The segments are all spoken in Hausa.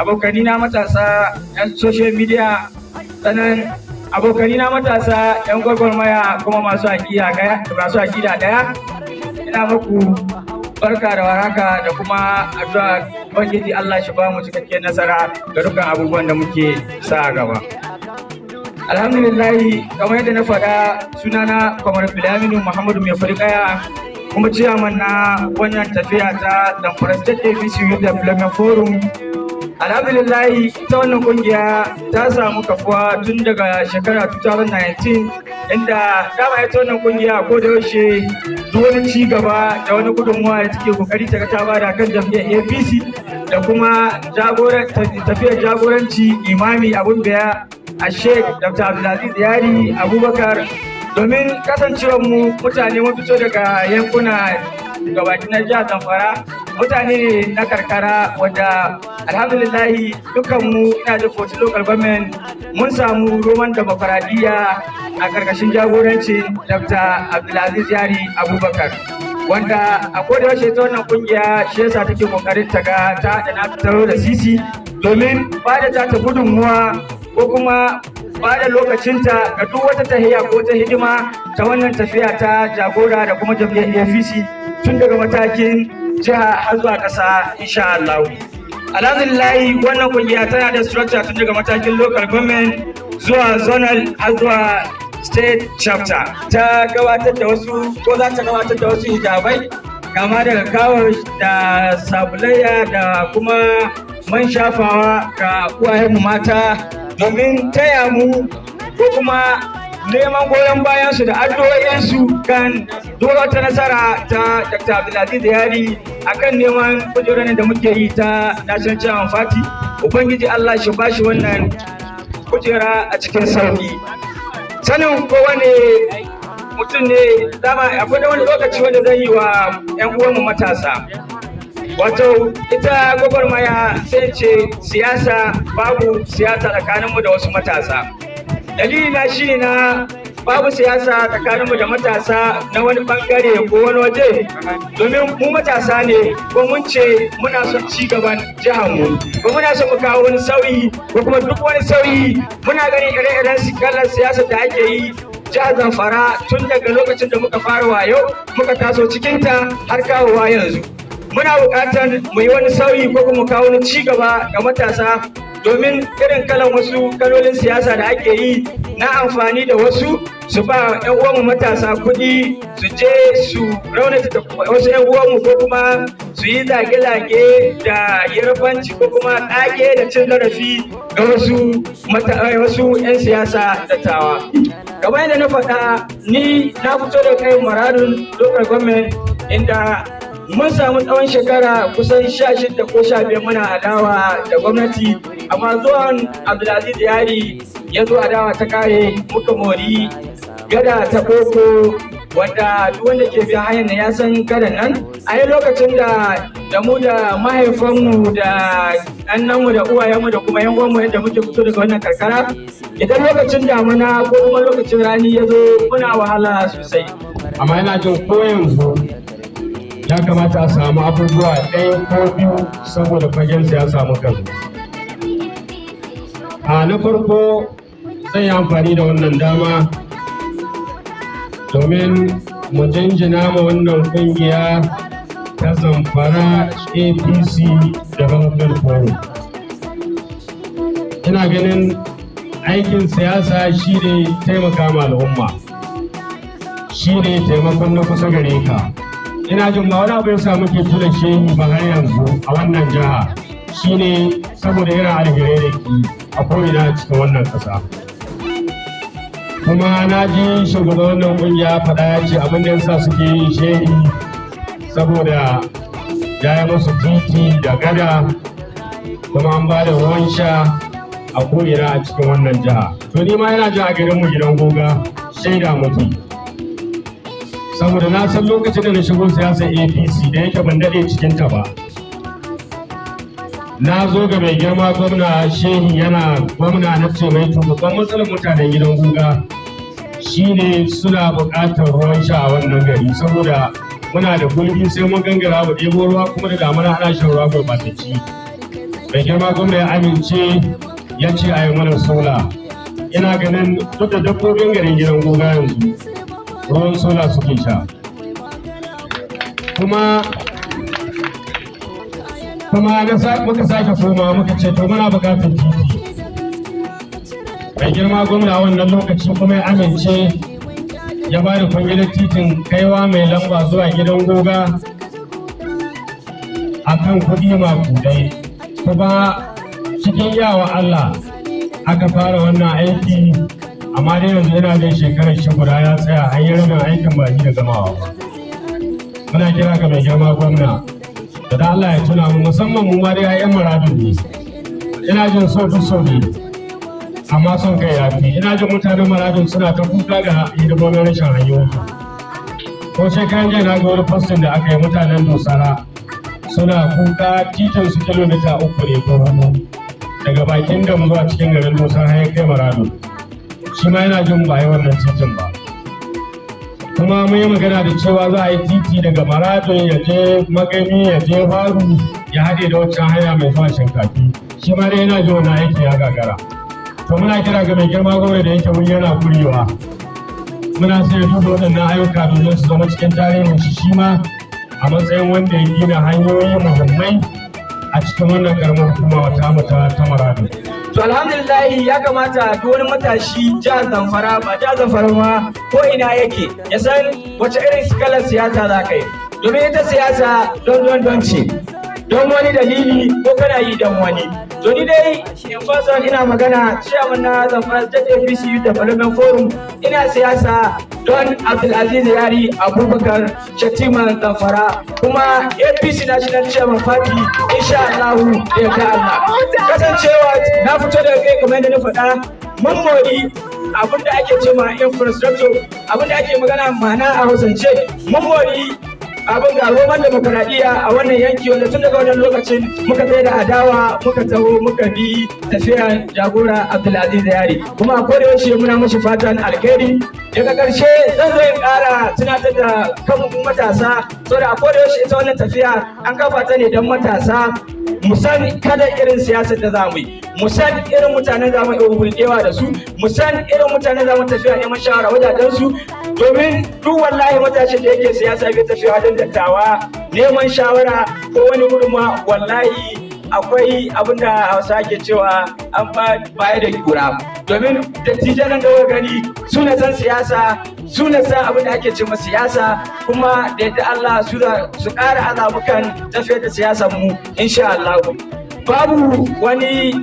abokanina matasa 'yan social media, sannan abokanina matasa 'yan gwagwarmaya kuma masu aƙida ɗaya. Ina muku barka da waraka da kuma addu'a Ubangiji Allah shi ba mu cikakken nasara ga dukkan abubuwan da muke sa a gaba. Alhamdulillahi, kamar yadda na faɗa, sunana Kwamar Bilaminu Muhammadu Mai Farikaya, kuma ciyaman na wannan tafiya ta Zamfara State APC Youth Development Forum. Alhamdulillahi, ita wannan kungiya ta samu kafuwa tun daga shekara 2019, inda dama ita wannan kungiya ko da yaushe duk wani ci gaba da wani gudunmuwa da take kokari ta ga ta bada kan jam'iyyar APC da kuma tafiyar jagoranci imami abun da a Sheikh Dr. Abdulaziz Yari Abubakar, domin kasancewar mu mutane mun fito daga yankuna gabaki na jihar Zamfara, mutane ne na karkara wanda alhamdulillahi dukanmu ina da 40 local government mun samu roman demokaradiyya a karkashin jagorancin Dr. Abdulaziz Yari Abubakar, wanda a koda yaushe ta wannan kungiya shi yasa take kokarin ta ga ta da na taro da sisi domin ba da ta gudunmuwa ko kuma ba da lokacinta ga duk wata tahiya ko ta hidima ta wannan tafiya ta jagora da kuma jam'iyyar APC tun daga matakin jiha har zuwa ƙasa insha Allah. Alhamdulillah, wannan kungiya tana da structure tun daga matakin local government zuwa zonal har zuwa state chapter. Ta gabatar da wasu ko za ta gabatar da wasu hijabai kama daga kawar da sabulayya da kuma man shafawa ga uwayenmu mata domin taya mu ko kuma neman goyon bayansu da addu'o'insu kan duk wata nasara ta Dr. Abdulaziz Yari akan neman kujerar da muke yi ta National Chairman Party. Ubangiji Allah shi bashi wannan kujera a cikin sauki. Sanin kowane mutum ne dama akwai da wani lokaci wanda zai yi wa 'yan uwanmu matasa. Wato ita gwagwarmaya sai ce siyasa, babu siyasa tsakaninmu da wasu matasa. Dalili na shi na babu siyasa tsakaninmu da matasa na wani bangare ko wani waje, domin mu matasa ne ko mun ce muna son ci gaban jiharmu ko muna son mu kawo wani sauyi ko kuma duk wani sauyi muna ganin ire-iren kalar siyasa da ake yi jihar Zamfara tun daga lokacin da muka fara wayo muka taso cikinta har kawowa yanzu. Muna buƙatar mu yi wani sauyi ko kuma kawo wani ci gaba ga matasa, domin irin kalan wasu kalolin siyasa da ake yi na amfani da wasu su ba 'yan uwanmu matasa kuɗi su je su raunata wasu 'yan uwanmu ko kuma su yi zage-zage da yarbanci ko kuma ƙage da cin zarafi ga wasu 'yan siyasa dattawa. Kamar yadda na faɗa, ni na fito da kai maradun local government inda mun samu tsawon shekara kusan 16 ko 15 muna adawa da gwamnati, amma zuwan Abdulaziz Yari ya zo adawa ta kare muka mori gada ta boko wanda duk wanda ke biya hanyar ya san gadan nan. A yi lokacin da mu da mahaifanmu da annanmu da uwayenmu da kuma yan uwanmu yadda muke fito daga wannan karkara, idan lokacin damuna ko kuma lokacin rani ya zo muna wahala sosai. Amma yana jin ko yanzu ya kamata a samu abubuwa ɗaya ko biyu saboda fagen siyasa muka zo. Na farko zan yi amfani da wannan dama domin mu jinjina ma wannan kungiya ta Zamfara APC Development Forum. Ina ganin aikin siyasa shi ne taimaka ma al'umma, shi ne taimakon na kusa gare ka. Ina jin ba wani abu ya samu ke tuna shehi ba har yanzu a wannan jiha, shi ne saboda irin alherai da ke a ko'ina cikin wannan ƙasa. Kuma na ji shugaban wannan ƙungiya faɗa ya ce abin da yasa suke yin shehi saboda ya yi musu titi da gada kuma an ba da ruwan sha a ko'ina a cikin wannan jiha. To ni ma yana ji a garinmu gidan goga shaida mutu. Saboda na san lokacin da na shigo siyasar APC da yake ban daɗe cikinta ba, na zo ga mai girma gwamna shehi yana gwamna na ce mai babban matsalar mutanen gidan guga shine suna buƙatar ruwan sha a wannan gari, saboda muna da gulbi sai mun gangara mu ɗebo ruwa kuma da damuna ana shan ruwa gurɓatacci. mai girma gwamna ya amince ya ce a yi mana sola. Ina ganin duk da dabbobin garin gidan goga yanzu ruwan sola suke sha. Kuma muka sake koma muka ce to muna bukatar titi. Mai girma gwamna wannan lokaci kuma ya amince ya ba da kwangilar titin kaiwa mai lamba zuwa gidan goga a kan kuɗi makudai. Kuma cikin yawa Allah aka fara wannan aiki, amma dai yanzu yana da shekarar shi guda ya tsaya an yi rabin aikin ba da gamawa ba. Muna kira ga mai girma gwamna da Allah ya tuna mu, musamman mu ma dai ayyan muradun ne. Ina jin so duk so ne, amma son kai ya fi. Ina jin mutanen muradun suna ta kuka ga hidimomin rashin hanyoyi. Ko shekaran jiya na ga wani postin da aka yi mutanen Dosara suna kuka titin su kilomita 3 ne ko 4 daga bakin da zuwa cikin garin Dosara har ya kai muradun. Shi ma yana jin ba yi wannan titin ba. Kuma mun yi magana da cewa za a yi titi daga maradon ya je magani ya je faru ya haɗe da waccan hanya mai zuwa shinkafi. Shi ma dai yana ji wannan aiki ya gagara. To muna kira ga mai girma gwamnati da yake wuri yana kurewa. Muna sai duba waɗannan ayyuka domin su zama cikin tarihin shi ma a matsayin wanda ya gina hanyoyi muhimmai a cikin wannan karamar hukuma wata ta maradon. To alhamdulillah ya kamata duk wani matashi jihar Zamfara ba jihar Zamfara ma ko ina yake ya san wace irin kalar siyasa za ka yi. Domin ita siyasa don ce, don wani dalili ko kana yi don wani. To ni dai in fasa ina magana chairman na Zamfara State APC Youth Development Forum, ina siyasa don Abdulaziz Yari Abubakar Shatiman Zamfara, kuma APC National Chairman Party insha Allah da yarda Allah. Kasancewa na fito daga kai kamar yadda na faɗa, mun mori abin da ake cewa infrastructure, abin da ake magana ma'ana a Hausance, mun mori abin ga roman demokaradiyya a wannan yanki, wanda tun daga wannan lokacin muka tsaye da adawa muka taho muka bi tafiya jagora Abdulaziz Yari, kuma a koda yaushe muna mashi fatan alheri. Daga ƙarshe zan zo in ƙara tunatar da kanmu matasa, saboda a koda yaushe ita wannan tafiya an kafa ta ne don matasa mu san kada irin siyasar da zamu yi, mu san irin mutanen zamu yi hulɗewa da su, mu san irin mutanen zamu tafiya neman shawara wajajen su, domin duk wallahi matashin da yake siyasa bai tafiya wajen dattawa neman shawara ko wani gudunmawa, wallahi akwai abin da Hausa ke cewa an baya da kura. Domin dattijan nan da gani su na san siyasa, su na san abin da ake cewa siyasa, kuma da yadda Allah su ƙara azamukan tafiyar da siyasar mu insha Allah. Babu wani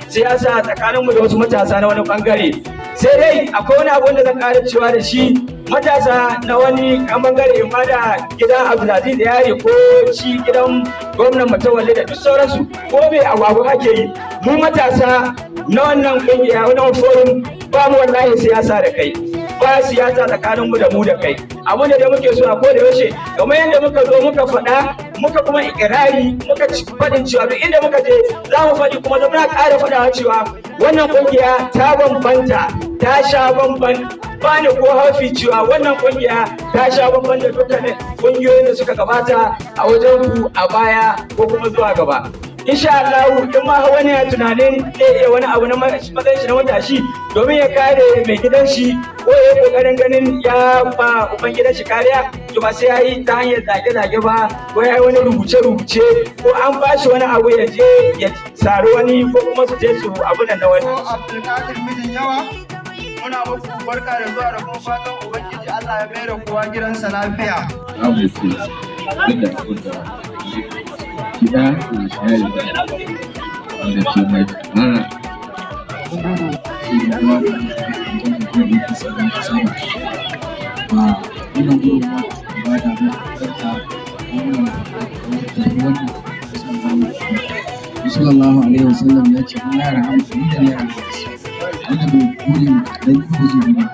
siyasa tsakaninmu da wasu matasa na wani bangare, sai dai akwai wani abu da zan ƙara cewa da shi matasa na wani bangare, ma da gidan Abdulaziz Yari ko shi gidan gwamnan Matawalle da duk sauransu, ko bai abu ake yi. Mu matasa na wannan kungiya wannan forum ba mu wallahi siyasa da kai, ba siyasa tsakanin mu da kai. Abin da muke so a koda yaushe kamar yadda muka zo muka faɗa muka kuma ikirari muka faɗin cewa duk inda muka je za mu faɗi, kuma muna ƙara faɗawa cewa wannan kungiya ta bambanta, ta sha bamban, ba ni ko haufi cewa wannan kungiya ta sha bamban da dukkanin kungiyoyin da suka gabata a wajen ku a baya ko kuma zuwa gaba. Insha Allah in ma wani ya tunanin zai iya wani abu na matsayin shi na matashi domin ya kare mai gidan shi ko ya yi kokarin ganin ya ba uban gidan shi kariya, to ba sai ya yi ta hanyar zage-zage ba ko ya yi wani rubuce-rubuce ko an ba shi wani abu ya je ya sari wani ko kuma su je su abu na wani. Abdulkadir mijin yawa, muna muku barka da zuwa da kuma fatan ubangiji Allah ya mai da kowa gidansa lafiya. Kita saya wanda ke mai tsara sallallahu alaihi wasallam ya ce Allah ya rahama da ya rahama wanda bai kuri dan kuri ba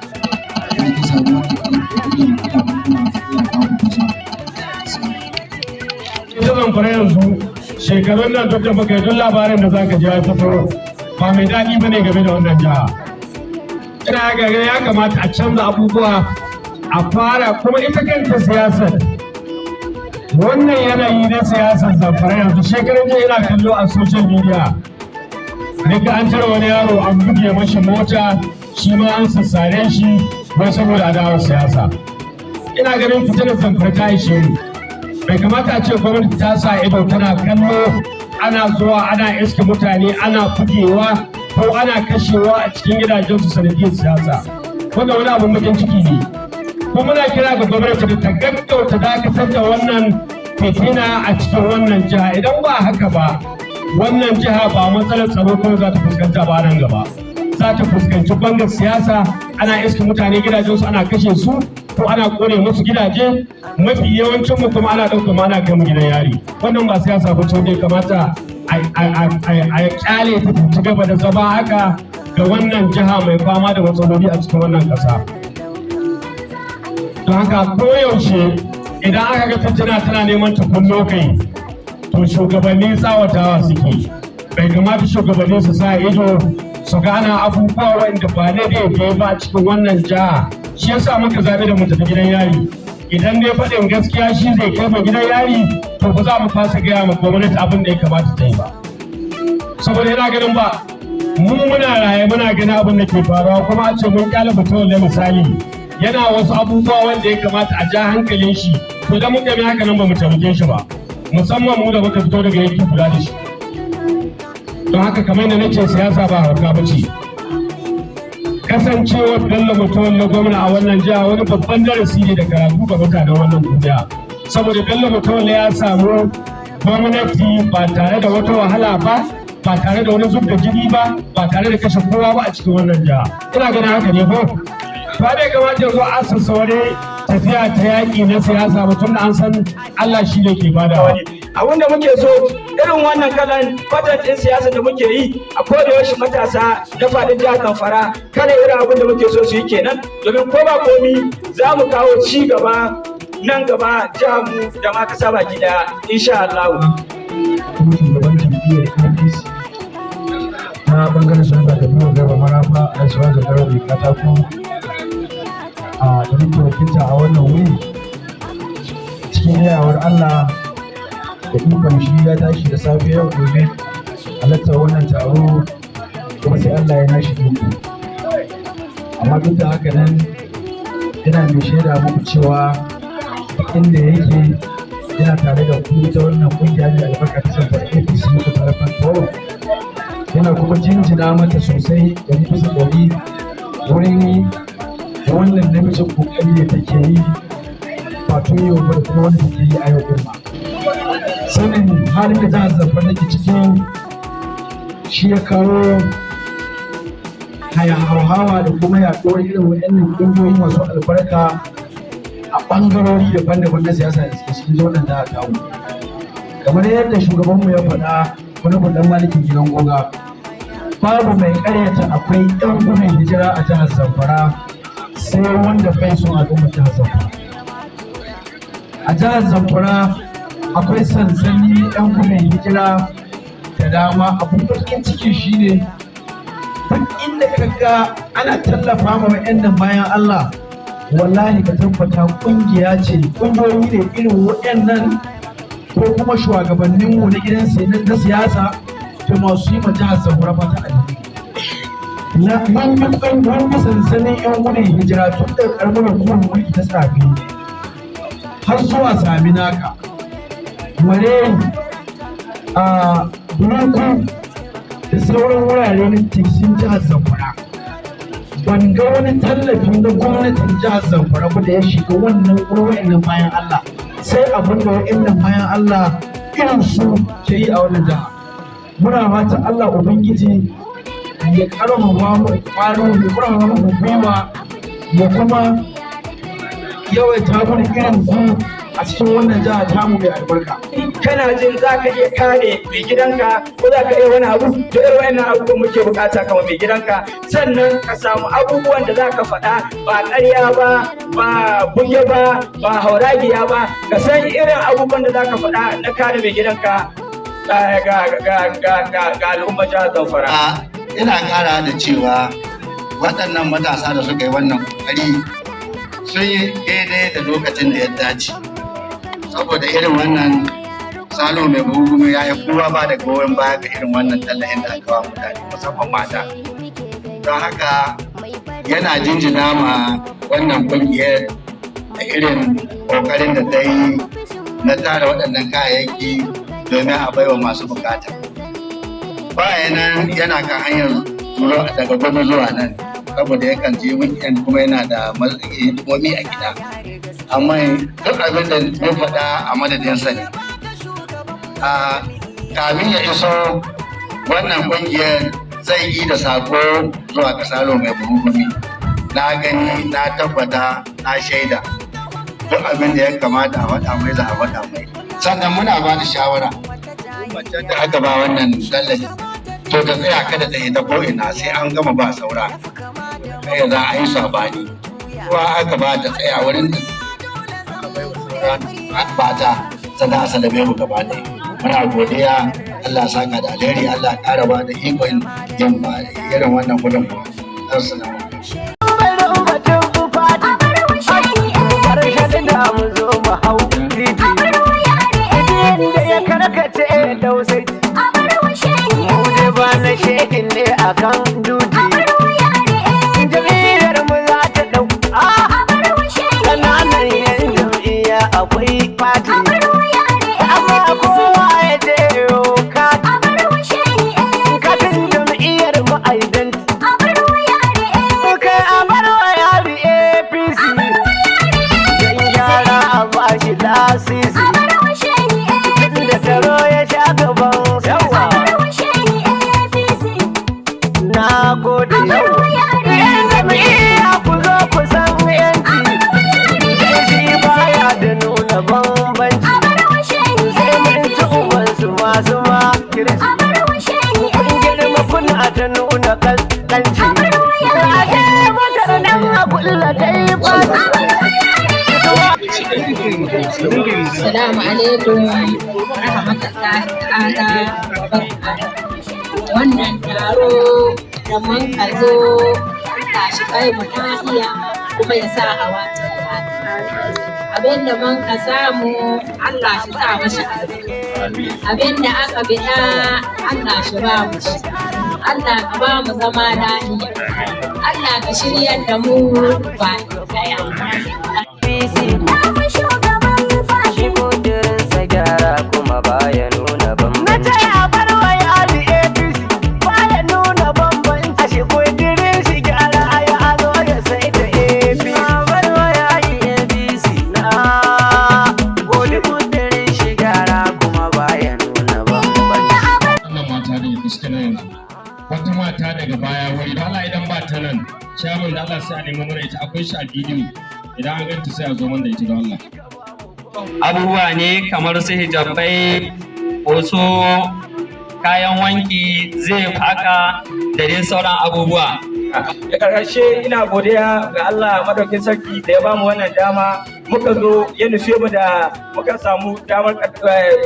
ya ki samu wata kuri da kuma ya kawo kusa. Zan fara yanzu shekarun nan duk da baka duk labarin da zaka ji ya fito ba mai daɗi bane game da wannan jiha. Ina ga ya kamata a canza abubuwa a fara kuma ita kanta siyasar wannan yanayi na siyasar Zamfara yanzu shekaran jiya ina kallo a social media daga an tara wani yaro an buge mashi mota shi ma an sassare shi don saboda adawar siyasa. Ina ganin fitinar Zamfara ta ishe mu. Bai kamata a ce gwamnati ta sa ido tana kallo ana zuwa ana iske mutane ana bugewa ko ana kashewa a cikin gidajensu sanadiyar siyasa. Wanda wani abun bakin ciki ne. Kuma muna kira ga gwamnati da ta gaggauta dakatar da wannan fitina a cikin wannan jiha. Idan ba haka ba, wannan jiha ba matsalar tsaro kawai za ta fuskanta ba nan gaba. Za ta fuskanci bangar siyasa, ana iske mutane gidajensu ana kashe su ko ana kone musu gidaje, mafi yawancin mu kuma ana ɗauka ana kai mu gidan yari. Wannan ba siyasa ba ce wanda ya kamata a kyale ta ci gaba da zama haka ga wannan jiha mai fama da matsaloli a cikin wannan ƙasa. Don haka koyaushe idan aka ga fitina tana neman ta kunno kai, to shugabanni tsawatawa suke. Bai kamata shugabanni su sa ido su gana abubuwa wanda ba na daidai ba cikin wannan jiha. Shi yasa muka zaɓi da mu tafi gidan yari. Idan dai faɗin gaskiya shi zai kai mu gidan yari, to ba za mu fasa gaya ma gwamnati abin da ya kamata ta yi ba. Saboda yana ganin ba, mu muna raye muna ganin abin da ke faruwa, kuma a ce mun kyale mutum da misali yana wasu abubuwa wanda ya kamata a ja hankalin shi, to da muka yi haka nan ba mu taimake shi ba, musamman mu da muka fito daga yanki kula da shi. Don haka kamar da nace siyasa ba hauka ba ce. Kasancewar Bello Mutawalle gwamna a wannan jiha wani babban darasi ne da karatu ga mutanen wannan duniya. Saboda Bello Mutawalle ya samu gwamnati ba tare da wata wahala ba, ba tare da wani zub da jini ba, ba tare da kashe kowa ba a cikin wannan jiha. Ina ganin haka ne ko? Ba dai kamata zo a sassa wani tafiya ta yaƙi na siyasa ba, tun da an san Allah shi ne ke badawa. Abin da muke so irin wannan kalan kwatancin siyasa da muke yi a koda yaushe matasa na faɗin jihar Zamfara, kada irin abin da muke so su yi kenan, domin ko ba komi za mu kawo ci gaba nan gaba jihar mu da ma kasa baki daya insha Allah. Kuma shugaban jam'iyyar APC na bangaren sanata da biyu gaba marafa a shirar da garbi katako da muke wakilta a wannan wuri cikin yawar Allah da ikon shi ya tashi da safe yau gobe halartar wannan taro, kuma sai Allah ya nashi iko. Amma duk da haka nan ina mai shaida muku cewa inda yake yana tare da ku ta wannan kungiya da albarka ta Zamfara APC muku tarafan toro, yana kuma jinjina mata sosai da bisa ɗari wurin wannan namijin kokari da take yi ba tun yau ba da kuma wanda take yi a yau ɗin ma. Sanin halin da jihar Zamfara take cikin shi ya kawo hauhawa da kuma yaɗuwar irin waɗannan ƙungiyoyi masu albarka a ɓangarori daban-daban na siyasa da suke cikin wannan jihar tamu. Kamar yadda shugabanmu ya faɗa wani buɗan malikin gidan goga, babu mai ƙaryata akwai 'yan gudun hijira a jihar Zamfara sai wanda bai son al'ummar jihar Zamfara. A jihar Zamfara akwai sansani 'yan gudun hijira da dama. Abin bakin ciki shine duk inda ka ga ana tallafa ma wa'annan bayan Allah, wallahi ka tabbata kungiya ce, kungiyoyi ne irin waɗannan ko kuma shugabanninmu na gidan na siyasa da masu yi ma jihar Zamfara fata alheri. Mun bi sansanin 'yan gudun hijira tun da ƙarfin hukumar mulki ta tsafi har zuwa Saminaka, Mareri, a Buruku da sauran wurare na cikin jihar Zamfara. Ban ga wani tallafi na gwamnatin jihar Zamfara ba da ya shiga wannan wurin bayan Allah, sai abin da wa'annan bayan Allah irin su ke yi a wannan jiha. Muna fatan Allah Ubangiji ya karfafa mu ƙwarin ya karfafa mu gwiwa ya kuma yawaita mu irin ku a cikin wannan jiha tamu mai albarka. Kana jin za ka iya kare mai gidanka ko za ka iya wani abu, to irin wannan abubuwan muke bukata kama mai gidanka, sannan ka samu abubuwan da za ka faɗa ba ƙarya ba, ba buge ba, ba hauragiya ba, ka san irin abubuwan da za ka faɗa na kare mai gidanka ga al'ummar jihar Zamfara. Ina ƙara da cewa waɗannan matasa da suka yi wannan ƙoƙari sun yi daidai da lokacin da ya dace. saboda irin wannan Salo mai bugu ya yi kowa ba da goyon baya ga irin wannan tallafin da aka wa mutane musamman mata. Don haka yana jinjina ma wannan kungiyar da irin kokarin da ta yi na tara waɗannan kayayyaki domin a baiwa masu bukata. Bayanan yana kan hanyar daga gwamna zuwa nan saboda yakan je weekend kuma yana da hidimomi a gida. Amma duk abin da ya faɗa a madadinsa ne. Kamin ya iso wannan kungiyar zai yi da sako zuwa ga Salo mai buhugumi. Na gani, na tabbata, na shaida duk abin da ya kamata a faɗa mai za a faɗa mai. Sannan muna ba da shawara macen da aka ba wannan tallafi to ta tsaya kada ta yi ta ko'ina sai an gama ba saura. Kai za a yi sabani. Kowa aka ba ta tsaya wurin da ba ta sannan a salame mu gaba ɗaya. Muna godiya, Allah saka da alheri, Allah ƙara ba da ikon yin irin wannan gudunmawa. Assalamu akwai fati amma kowa ya je katin jam'iyyar ma'aidanti kai a barwa yari APC don gyara a bashi lasisi da tsaro ya sha gaban yawa na gode yawa yan jam'iyya ku zo ku san yanci shi baya da nuna bambanci sai mun ci ubansu masu makirci kun girma kuna ta nuna kaskanci ake matar nan a kulla kai Assalamu alaikum rahmatullahi ta'ala wannan taro da mun ka zo tashi kai mu lafiya kuma ya sa a wata abinda mun ka samu Allah shi sa mashi abinda aka biɗa Allah shi ba mu shi Allah ka ba mu zama lafiya Allah ka shiryar da mu ba daya kuma baya nuna bambanci. Na ya bar wa yari APC baya nuna bambanci. A shi kudirin shi gyara ya zo ya sai da APC. Na bar wa yari APC na kudirin shi gyara kuma baya nuna bambanci. Wannan mata da ya fuska na yanzu. Wata mata daga baya wuri da Allah idan ba ta nan. Shaman da Allah sai a nemi mana ita akwai shi a bidiyo. Idan an ganta sai a zo man da ita da Allah. Abubuwa ne kamar su hijabai, wasu kayan wanki, zai haka da dai sauran abubuwa. Da ƙarshe ina godiya ga Allah madaukin sarki da ya bamu wannan dama muka zo ya nufe mu da muka samu damar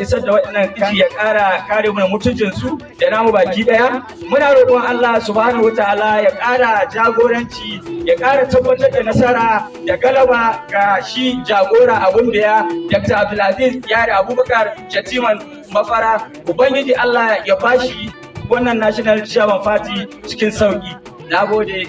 isar da waɗannan kashi ya ƙara kare mu mutuncin su da namu baki ɗaya. Muna roƙon Allah subhanahu wataala ya ƙara jagoranci, ya ƙara tabbatar da nasara da galaba ga shi jagora abun da ya Dr. Abdulaziz Yari Abubakar Shatiman Mafara. Ubangiji Allah ya bashi wannan National Chairman Party cikin sauki. Na gode.